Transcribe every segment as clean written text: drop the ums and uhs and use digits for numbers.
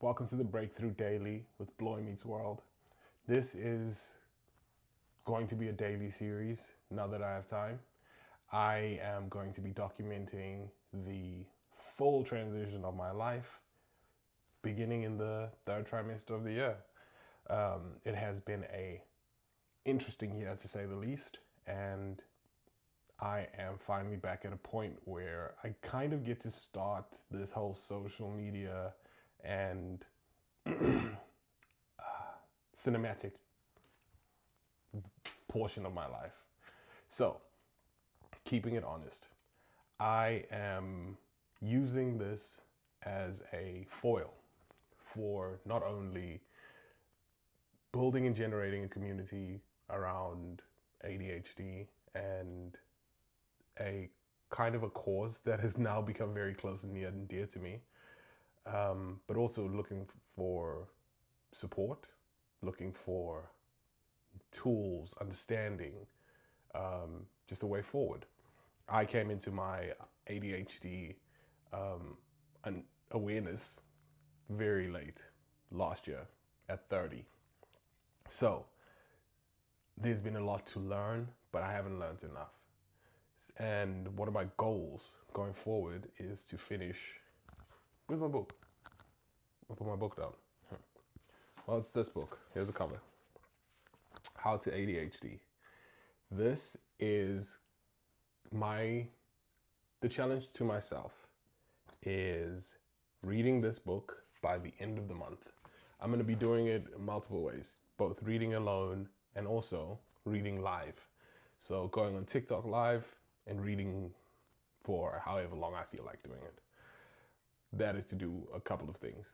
Welcome to the Breakthrough Daily with BloyMeetsWorld. This is going to be a daily series now that I have time. I am going to be documenting the full transition of my life beginning in the third trimester of the year. It has been a interesting year to say the least, and I am finally back at a point where I kind of get to start this whole social media and cinematic portion of my life. So, keeping it honest, I am using this as a foil for not only building and generating a community around ADHD and a kind of a cause that has now become very close and near and dear to me, but also looking for support, looking for tools, understanding, just a way forward. I came into my ADHD awareness very late last year at 30. So there's been a lot to learn, but I haven't learned enough. And one of my goals going forward is to finish. Where's my book? I put my book down. Well, it's this book. Here's the cover. How to ADHD. This is the challenge to myself is reading this book by the end of the month. I'm going to be doing it multiple ways, both reading alone and also reading live. So going on TikTok live and reading for however long I feel like doing it. That is to do a couple of things.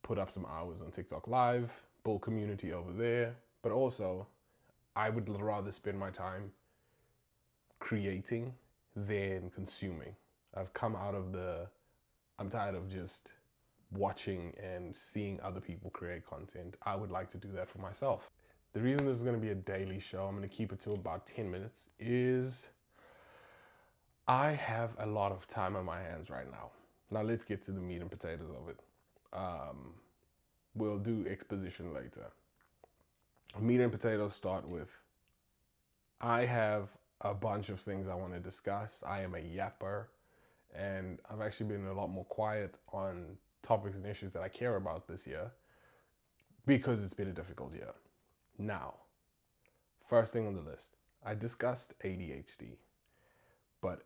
Put up some hours on TikTok live, build community over there, but also I would rather spend my time creating than consuming. I've come out of I'm tired of just watching and seeing other people create content. I would like to do that for myself. The reason this is going to be a daily show, I'm going to keep it to about 10 minutes, is I have a lot of time on my hands right now. Now let's get to the meat and potatoes of it. We'll do exposition later. Meat and potatoes start with, I have a bunch of things I want to discuss. I am a yapper, and I've actually been a lot more quiet on topics and issues that I care about this year because it's been a difficult year. Now, first thing on the list, I discussed ADHD, but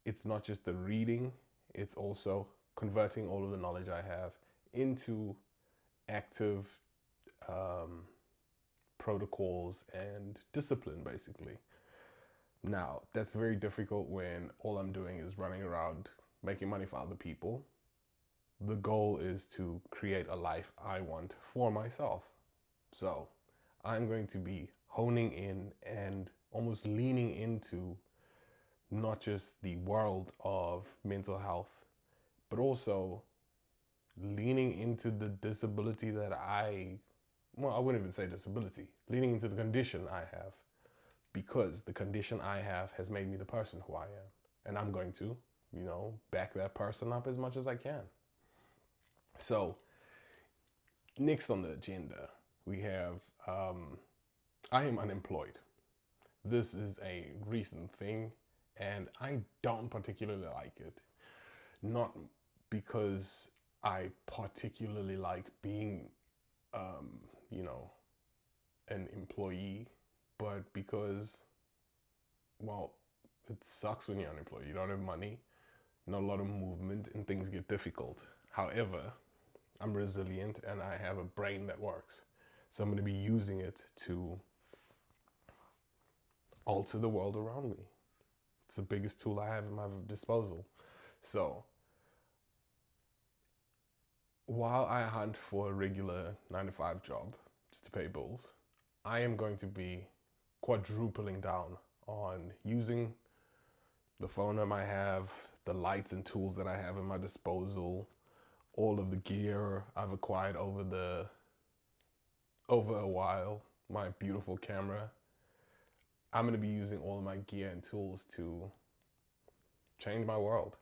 it's not just the reading, it's also converting all of the knowledge I have into active protocols and discipline, basically. Now, that's very difficult when all I'm doing is running around making money for other people. The goal is to create a life I want for myself. So I'm going to be honing in and almost leaning into not just the world of mental health, but also leaning into the disability that I wouldn't even say disability, leaning into the condition I have, because the condition I have has made me the person who I am. And I'm going to, back that person up as much as I can. So, next on the agenda, we have I am unemployed. This is a recent thing, and I don't particularly like it. Not because I particularly like being, an employee, but because, well, it sucks when you're unemployed. You don't have money, not a lot of movement, and things get difficult. However, I'm resilient and I have a brain that works. So I'm going to be using it to alter the world around me. It's the biggest tool I have at my disposal. So while I hunt for a regular 9-to-5 job just to pay bills, I am going to be quadrupling down on using the phone I have, the lights and tools that I have at my disposal, all of the gear I've acquired over a while, my beautiful camera. I'm going to be using all of my gear and tools to change my world.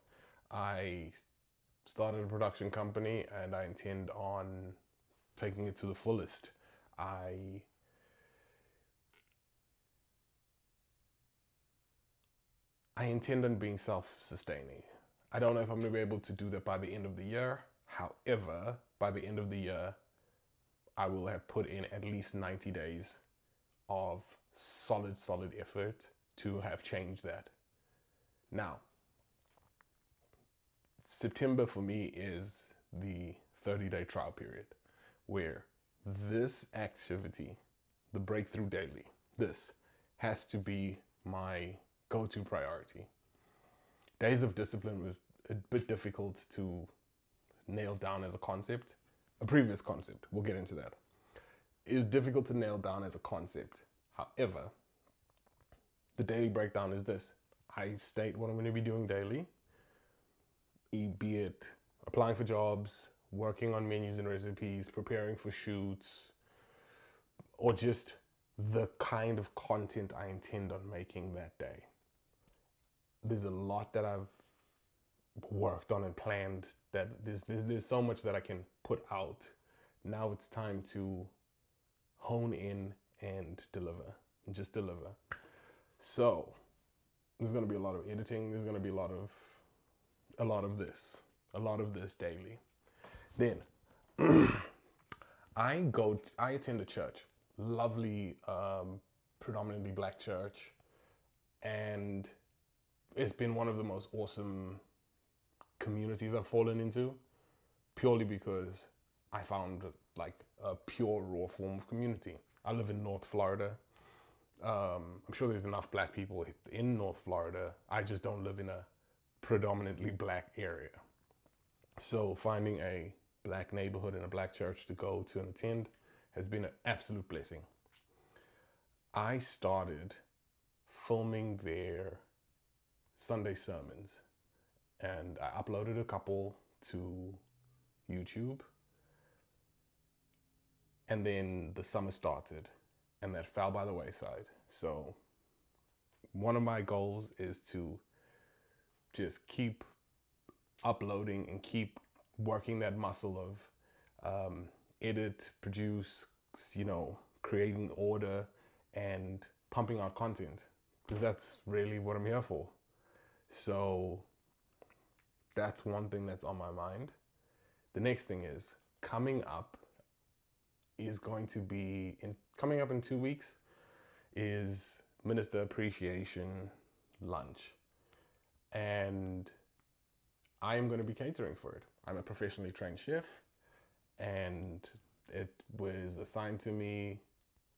I started a production company, and I intend on taking it to the fullest. I intend on being self-sustaining. I don't know if I'm going to be able to do that by the end of the year. However, by the end of the year, I will have put in at least 90 days of solid effort to have changed that. Now, September for me is the 30-day trial period where this activity, the breakthrough daily, this has to be my go-to priority. Days of discipline was a bit difficult to nail down as a concept. A previous concept, we'll get into that. It is difficult to nail down as a concept. However, the daily breakdown is this. I state what I'm going to be doing daily, be it applying for jobs, working on menus and recipes, preparing for shoots, or just the kind of content I intend on making that day. There's a lot that I've worked on and planned, that there's so much that I can put out. Now it's time to hone in and deliver, and just deliver. So there's going to be a lot of editing. There's going to be a lot of this daily. Then I attend a church, lovely, predominantly black church, and it's been one of the most awesome communities I've fallen into, purely because I found like a pure raw form of community. I live in North Florida. I'm sure there's enough black people in North Florida. I just don't live in a predominantly black area. So finding a black neighborhood and a black church to go to and attend has been an absolute blessing. I started filming their Sunday sermons, and I uploaded a couple to YouTube. And then the summer started, and that fell by the wayside. So one of my goals is to just keep uploading and keep working that muscle of edit, produce, creating order and pumping out content, because that's really what I'm here for. So that's one thing that's on my mind. The next thing is coming up in 2 weeks is Minister Appreciation Lunch. And I am going to be catering for it. I'm a professionally trained chef, and it was assigned to me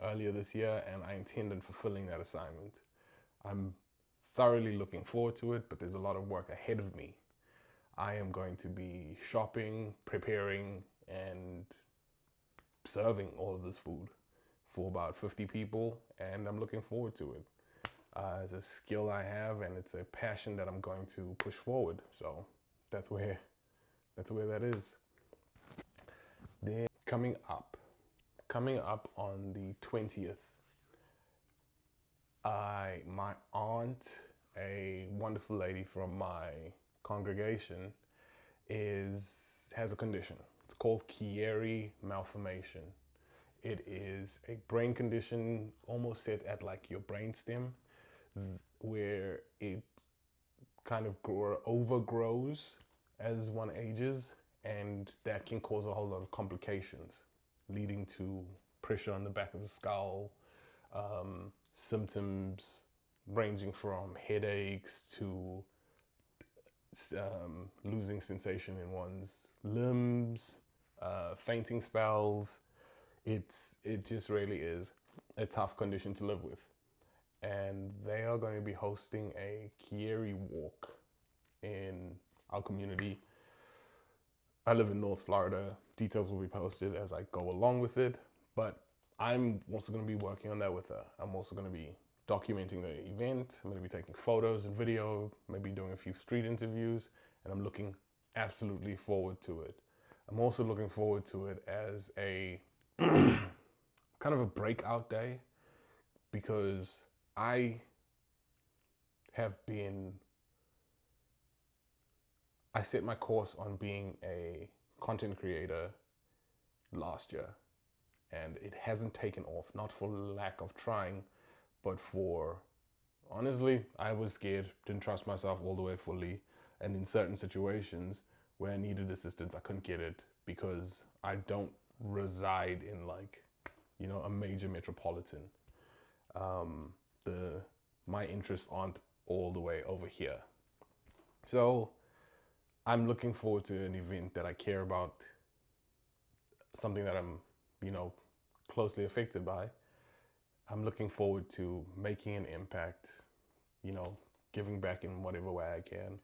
earlier this year, and I intend on fulfilling that assignment. I'm thoroughly looking forward to it, but there's a lot of work ahead of me. I am going to be shopping, preparing, and serving all of this food for about 50 people, and I'm looking forward to it. It's a skill I have, and it's a passion that I'm going to push forward. So that's where that is. Then coming up on the 20th, my aunt, a wonderful lady from my congregation, has a condition. It's called Chiari malformation. It is a brain condition almost set at like your brainstem, where it kind of overgrows as one ages, and that can cause a whole lot of complications, leading to pressure on the back of the skull, symptoms ranging from headaches to losing sensation in one's limbs, fainting spells. It just really is a tough condition to live with. And they are going to be hosting a Chiari walk in our community. I live in North Florida. Details will be posted as I go along with it, but I'm also going to be working on that with her. I'm also going to be documenting the event. I'm going to be taking photos and video, maybe doing a few street interviews, and I'm looking absolutely forward to it. I'm also looking forward to it as a kind of a breakout day, because I have been I set my course on being a content creator last year, and it hasn't taken off, not for lack of trying, but for, honestly, I was scared, didn't trust myself all the way fully, and in certain situations where I needed assistance, I couldn't get it because I don't reside in, like, a major metropolitan. Um, the my interests aren't all the way over here. So I'm looking forward to an event that I care about, something that I'm, you know, closely affected by. I'm looking forward to making an impact, you know, giving back in whatever way I can,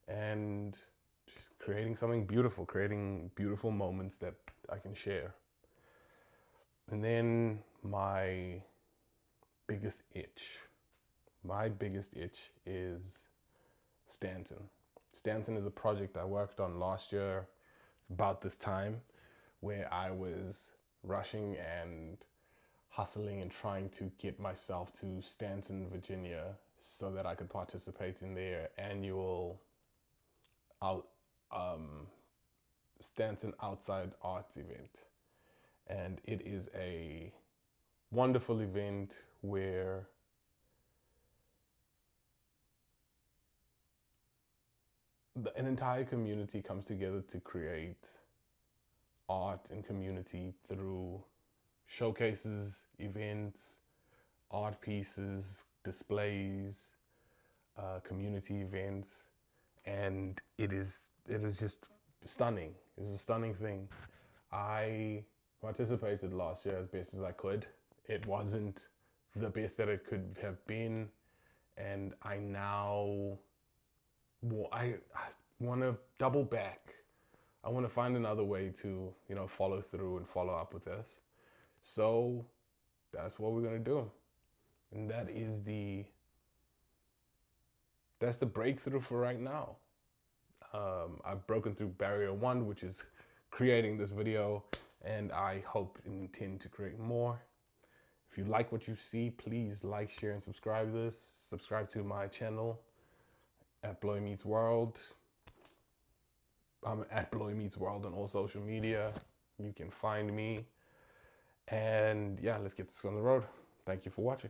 and just creating something beautiful, creating beautiful moments that I can share. And then biggest itch, my biggest itch is Stanton. Stanton is a project I worked on last year about this time, where I was rushing and hustling and trying to get myself to Stanton, Virginia, so that I could participate in their annual out, um, Stanton Outside Arts event. And it is a wonderful event where an entire community comes together to create art and community through showcases, events, art pieces, displays, community events, and it is just stunning. It's a stunning thing. I participated last year as best as I could. It wasn't the best that it could have been, and I now I want to double back. I want to find another way to, follow through and follow up with this. So that's what we're gonna do, and that's the breakthrough for right now. I've broken through barrier one, which is creating this video, and I hope and intend to create more. If you like what you see, please like, share, and subscribe this. Subscribe to my channel at BloyMeetsWorld. I'm at BloyMeetsWorld on all social media. You can find me. And yeah, let's get this on the road. Thank you for watching.